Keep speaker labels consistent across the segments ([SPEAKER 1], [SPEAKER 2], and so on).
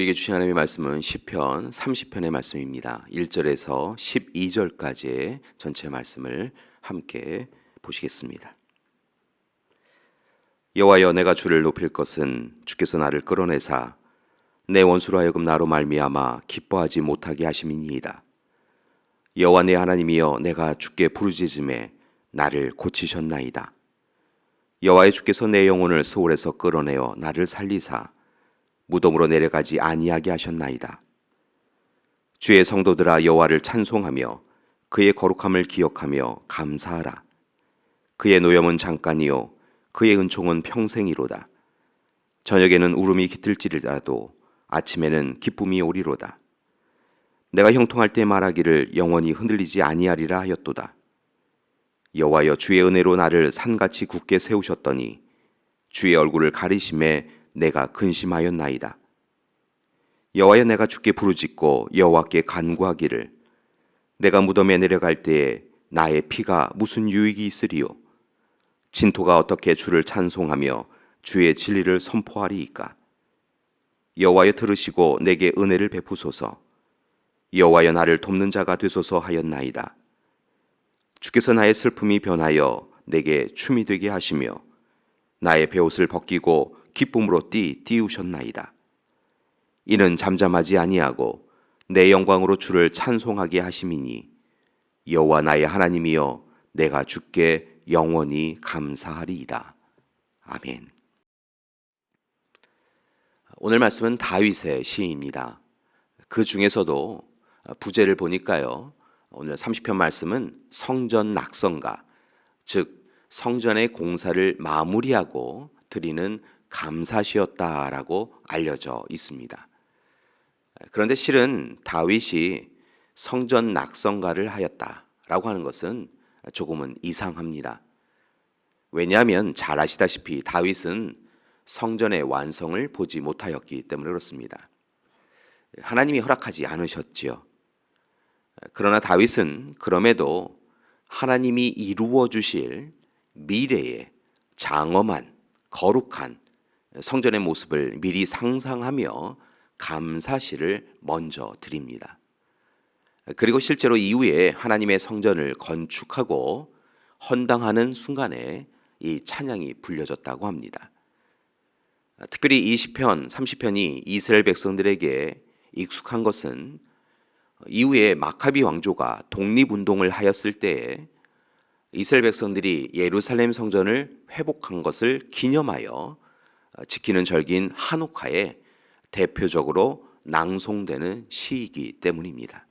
[SPEAKER 1] 우리에게 주신 하나님의 말씀은 시편 30편의 말씀입니다. 1절에서 12절까지의 전체 말씀을 함께 보시겠습니다. 여호와여, 내가 주를 높일 것은 주께서 나를 끌어내사 내 원수로 하여금 나로 말미암아 기뻐하지 못하게 하심이니이다. 여호와 내 하나님이여, 내가 주께 부르짖음에 나를 고치셨나이다. 여호와의 주께서 내 영혼을 소홀에서 끌어내어 나를 살리사 무덤으로 내려가지 아니하게 하셨나이다. 주의 성도들아, 여호와를 찬송하며 그의 거룩함을 기억하며 감사하라. 그의 노염은 잠깐이요 그의 은총은 평생이로다. 저녁에는 울음이 깃들지라도 아침에는 기쁨이 오리로다. 내가 형통할 때 말하기를 영원히 흔들리지 아니하리라 하였도다. 여호와여, 주의 은혜로 나를 산같이 굳게 세우셨더니 주의 얼굴을 가리심에 내가 근심하였나이다. 여호와여, 내가 주께 부르짖고 여호와께 간구하기를 내가 무덤에 내려갈 때에 나의 피가 무슨 유익이 있으리요? 진토가 어떻게 주를 찬송하며 주의 진리를 선포하리이까? 여호와여, 들으시고 내게 은혜를 베푸소서. 여호와여, 나를 돕는 자가 되소서 하였나이다. 주께서 나의 슬픔이 변하여 내게 춤이 되게 하시며 나의 베옷을 벗기고 기쁨으로 띄우셨나이다. 이는 잠잠하지 아니하고 내 영광으로 주를 찬송하게 하심이니 여호와 나의 하나님이여, 내가 주께 영원히 감사하리이다. 아멘. 오늘 말씀은 다윗의 시입니다. 그 중에서도 부제를 보니까요, 오늘 30편 말씀은 성전 낙성가, 즉 성전의 공사를 마무리하고 드리는 감사시였다라고 알려져 있습니다. 그런데 실은 다윗이 성전 낙성가를 하였다라고 하는 것은 조금은 이상합니다. 왜냐하면 잘 아시다시피 다윗은 성전의 완성을 보지 못하였기 때문에 그렇습니다. 하나님이 허락하지 않으셨지요. 그러나 다윗은 그럼에도 하나님이 이루어 주실 미래의 장엄한 거룩한 성전의 모습을 미리 상상하며 감사시를 먼저 드립니다. 그리고 실제로 이후에 하나님의 성전을 건축하고 헌당하는 순간에 이 찬양이 불려졌다고 합니다. 특별히 이 시편 30편이 이스라엘 백성들에게 익숙한 것은 이후에 마카비 왕조가 독립운동을 하였을 때에 이스라엘 백성들이 예루살렘 성전을 회복한 것을 기념하여 지키는 절기인 한옥하에 대표적으로 낭송되는 시이기 때문입니다.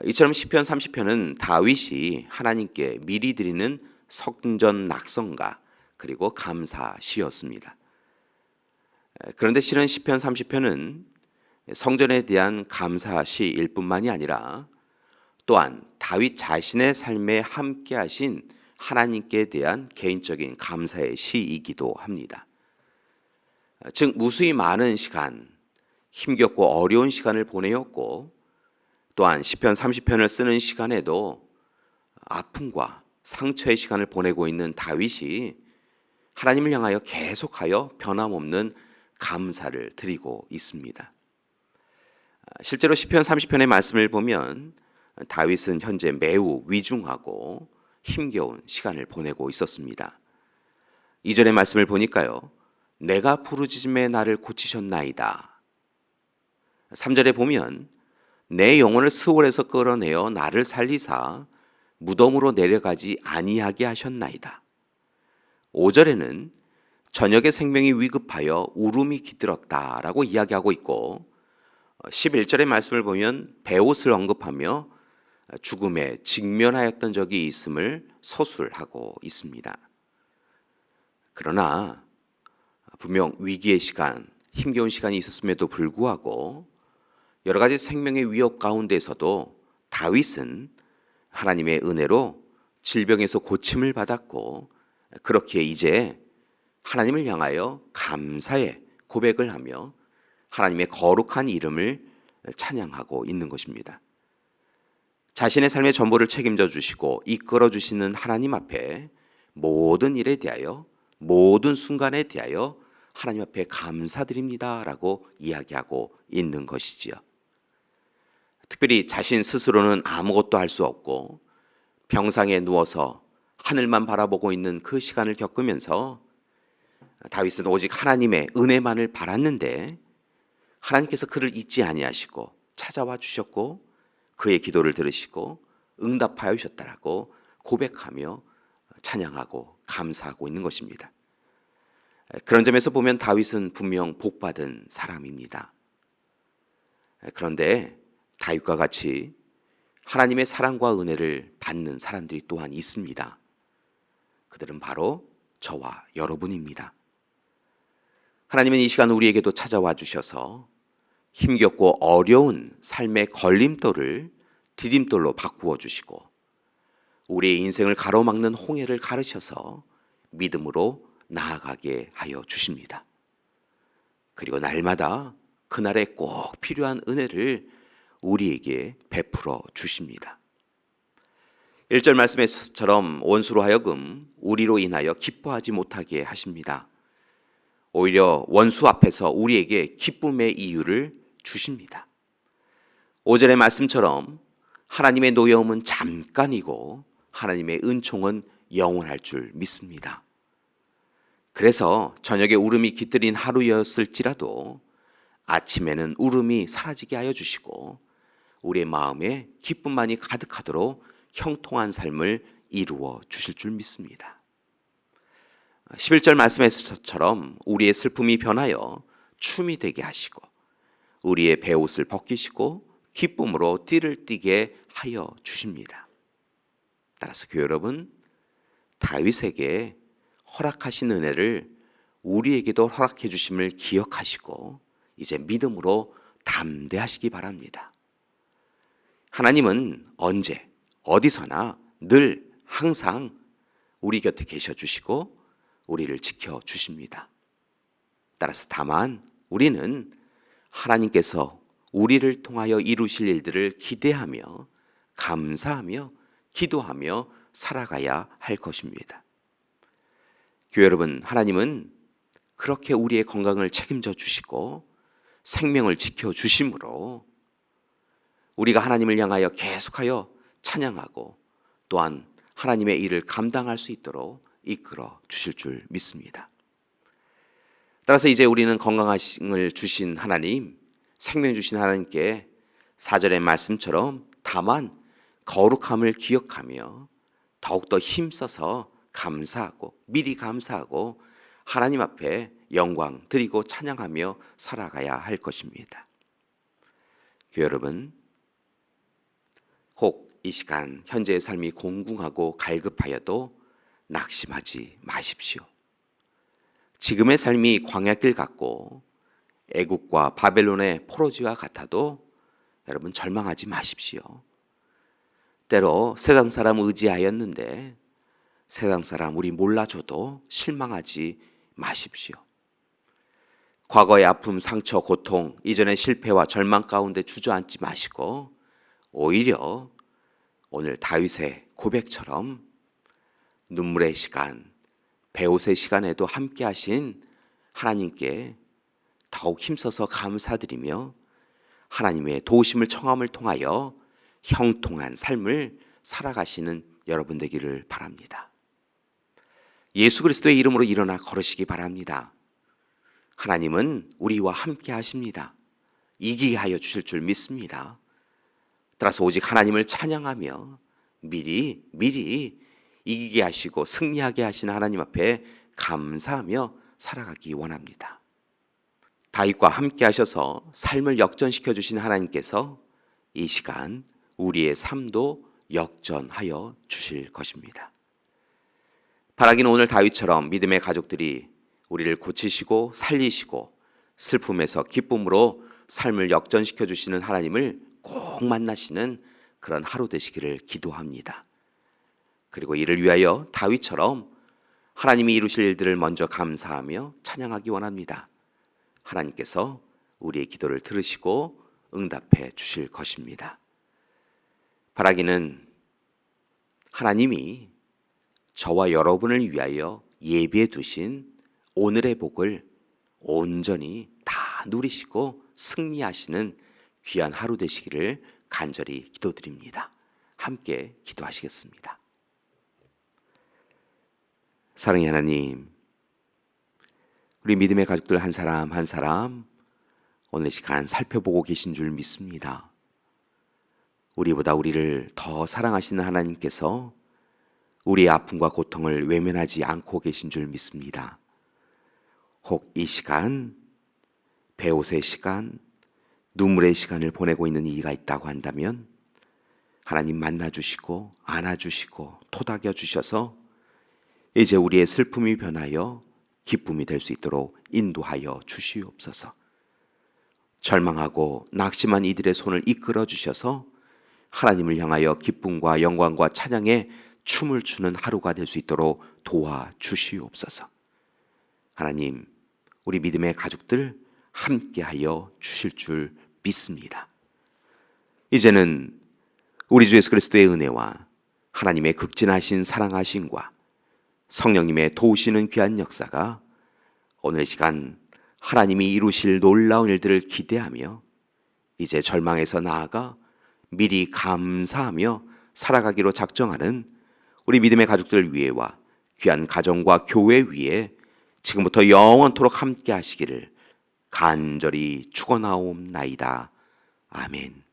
[SPEAKER 1] 이처럼 시편 30편은 다윗이 하나님께 미리 드리는 성전 낙성가 그리고 감사 시였습니다. 그런데 실은 시편 30편은 성전에 대한 감사 시일 뿐만이 아니라 또한 다윗 자신의 삶에 함께 하신 하나님께 대한 개인적인 감사의 시이기도 합니다. 즉 무수히 많은 시간, 힘겹고 어려운 시간을 보내었고 또한 시편 30편을 쓰는 시간에도 아픔과 상처의 시간을 보내고 있는 다윗이 하나님을 향하여 계속하여 변함없는 감사를 드리고 있습니다. 실제로 시편 30편의 말씀을 보면 다윗은 현재 매우 위중하고 힘겨운 시간을 보내고 있었습니다. 이전의 말씀을 보니까요, 내가 부르짖음에 나를 고치셨나이다. 3절에 보면 내 영혼을 스올에서 끌어내어 나를 살리사 무덤으로 내려가지 아니하게 하셨나이다. 5절에는 저녁에 생명이 위급하여 울음이 깃들었다라고 이야기하고 있고 11절의 말씀을 보면 베옷을 언급하며 죽음에 직면하였던 적이 있음을 서술하고 있습니다. 그러나 분명 위기의 시간, 힘겨운 시간이 있었음에도 불구하고 여러 가지 생명의 위협 가운데서도 다윗은 하나님의 은혜로 질병에서 고침을 받았고 그렇기에 이제 하나님을 향하여 감사의 고백을 하며 하나님의 거룩한 이름을 찬양하고 있는 것입니다. 자신의 삶의 전부를 책임져 주시고 이끌어 주시는 하나님 앞에 모든 일에 대하여 모든 순간에 대하여 하나님 앞에 감사드립니다라고 이야기하고 있는 것이지요. 특별히 자신 스스로는 아무것도 할 수 없고 병상에 누워서 하늘만 바라보고 있는 그 시간을 겪으면서 다윗은 오직 하나님의 은혜만을 바랐는데 하나님께서 그를 잊지 아니하시고 찾아와 주셨고 그의 기도를 들으시고 응답하여 주셨다라고 고백하며 찬양하고 감사하고 있는 것입니다. 그런 점에서 보면 다윗은 분명 복받은 사람입니다. 그런데 다윗과 같이 하나님의 사랑과 은혜를 받는 사람들이 또한 있습니다. 그들은 바로 저와 여러분입니다. 하나님은 이 시간 우리에게도 찾아와 주셔서 힘겹고 어려운 삶의 걸림돌을 디딤돌로 바꾸어 주시고 우리의 인생을 가로막는 홍해를 가르셔서 믿음으로 나아가게 하여 주십니다. 그리고 날마다 그날에 꼭 필요한 은혜를 우리에게 베풀어 주십니다. 1절 말씀에서처럼 원수로 하여금 우리로 인하여 기뻐하지 못하게 하십니다. 오히려 원수 앞에서 우리에게 기쁨의 이유를 주십니다. 5절의 말씀처럼 하나님의 노여움은 잠깐이고 하나님의 은총은 영원할 줄 믿습니다. 그래서 저녁에 울음이 깃들인 하루였을지라도 아침에는 울음이 사라지게 하여 주시고 우리의 마음에 기쁨만이 가득하도록 형통한 삶을 이루어 주실 줄 믿습니다. 11절 말씀에서처럼 우리의 슬픔이 변하여 춤이 되게 하시고 우리의 베옷을 벗기시고 기쁨으로 띠를 띠게 하여 주십니다. 따라서 교회 여러분, 다윗에게 허락하신 은혜를 우리에게도 허락해 주심을 기억하시고 이제 믿음으로 담대하시기 바랍니다. 하나님은 언제 어디서나 늘 항상 우리 곁에 계셔 주시고 우리를 지켜 주십니다. 따라서 다만 우리는 하나님께서 우리를 통하여 이루실 일들을 기대하며 감사하며 기도하며 살아가야 할 것입니다. 교회 여러분, 하나님은 그렇게 우리의 건강을 책임져 주시고 생명을 지켜 주심으로 우리가 하나님을 향하여 계속하여 찬양하고 또한 하나님의 일을 감당할 수 있도록 이끌어 주실 줄 믿습니다. 따라서 이제 우리는 건강하심을 주신 하나님, 생명 주신 하나님께 4절의 말씀처럼 다만 거룩함을 기억하며 더욱더 힘써서 감사하고 미리 감사하고 하나님 앞에 영광 드리고 찬양하며 살아가야 할 것입니다. 교회 여러분, 혹 이 시간 현재의 삶이 공궁하고 갈급하여도 낙심하지 마십시오. 지금의 삶이 광야길 같고 애국과 바벨론의 포로지와 같아도 여러분 절망하지 마십시오. 때로 세상 사람 의지하였는데 세상 사람 우리 몰라줘도 실망하지 마십시오. 과거의 아픔, 상처, 고통, 이전의 실패와 절망 가운데 주저앉지 마시고 오히려 오늘 다윗의 고백처럼 눈물의 시간, 베옷의 시간에도 함께 하신 하나님께 더욱 힘써서 감사드리며 하나님의 도우심을 청함을 통하여 형통한 삶을 살아가시는 여러분 되기를 바랍니다. 예수 그리스도의 이름으로 일어나 걸으시기 바랍니다. 하나님은 우리와 함께 하십니다. 이기게 하여 주실 줄 믿습니다. 따라서 오직 하나님을 찬양하며 미리 이기게 하시고 승리하게 하시는 하나님 앞에 감사하며 살아가기 원합니다. 다윗과 함께 하셔서 삶을 역전시켜 주신 하나님께서 이 시간 우리의 삶도 역전하여 주실 것입니다. 바라기는 오늘 다윗처럼 믿음의 가족들이 우리를 고치시고 살리시고 슬픔에서 기쁨으로 삶을 역전시켜 주시는 하나님을 꼭 만나시는 그런 하루 되시기를 기도합니다. 그리고 이를 위하여 다윗처럼 하나님이 이루실 일들을 먼저 감사하며 찬양하기 원합니다. 하나님께서 우리의 기도를 들으시고 응답해 주실 것입니다. 바라기는 하나님이 저와 여러분을 위하여 예비해 두신 오늘의 복을 온전히 다 누리시고 승리하시는 귀한 하루 되시기를 간절히 기도드립니다. 함께 기도하시겠습니다. 사랑의 하나님, 우리 믿음의 가족들 한 사람 한 사람 오늘 시간 살펴보고 계신 줄 믿습니다. 우리보다 우리를 더 사랑하시는 하나님께서 우리의 아픔과 고통을 외면하지 않고 계신 줄 믿습니다. 혹 이 시간, 배옷의 시간, 눈물의 시간을 보내고 있는 이가 있다고 한다면 하나님 만나주시고 안아주시고 토닥여 주셔서 이제 우리의 슬픔이 변하여 기쁨이 될 수 있도록 인도하여 주시옵소서. 절망하고 낙심한 이들의 손을 이끌어 주셔서 하나님을 향하여 기쁨과 영광과 찬양의 춤을 추는 하루가 될 수 있도록 도와주시옵소서. 하나님, 우리 믿음의 가족들 함께하여 주실 줄 믿습니다. 이제는 우리 주 예수 그리스도의 은혜와 하나님의 극진하신 사랑하심과 성령님의 도우시는 귀한 역사가 오늘 시간 하나님이 이루실 놀라운 일들을 기대하며 이제 절망에서 나아가 미리 감사하며 살아가기로 작정하는 우리 믿음의 가족들 위에와 귀한 가정과 교회 위에 지금부터 영원토록 함께 하시기를 간절히 축원하옵나이다. 아멘.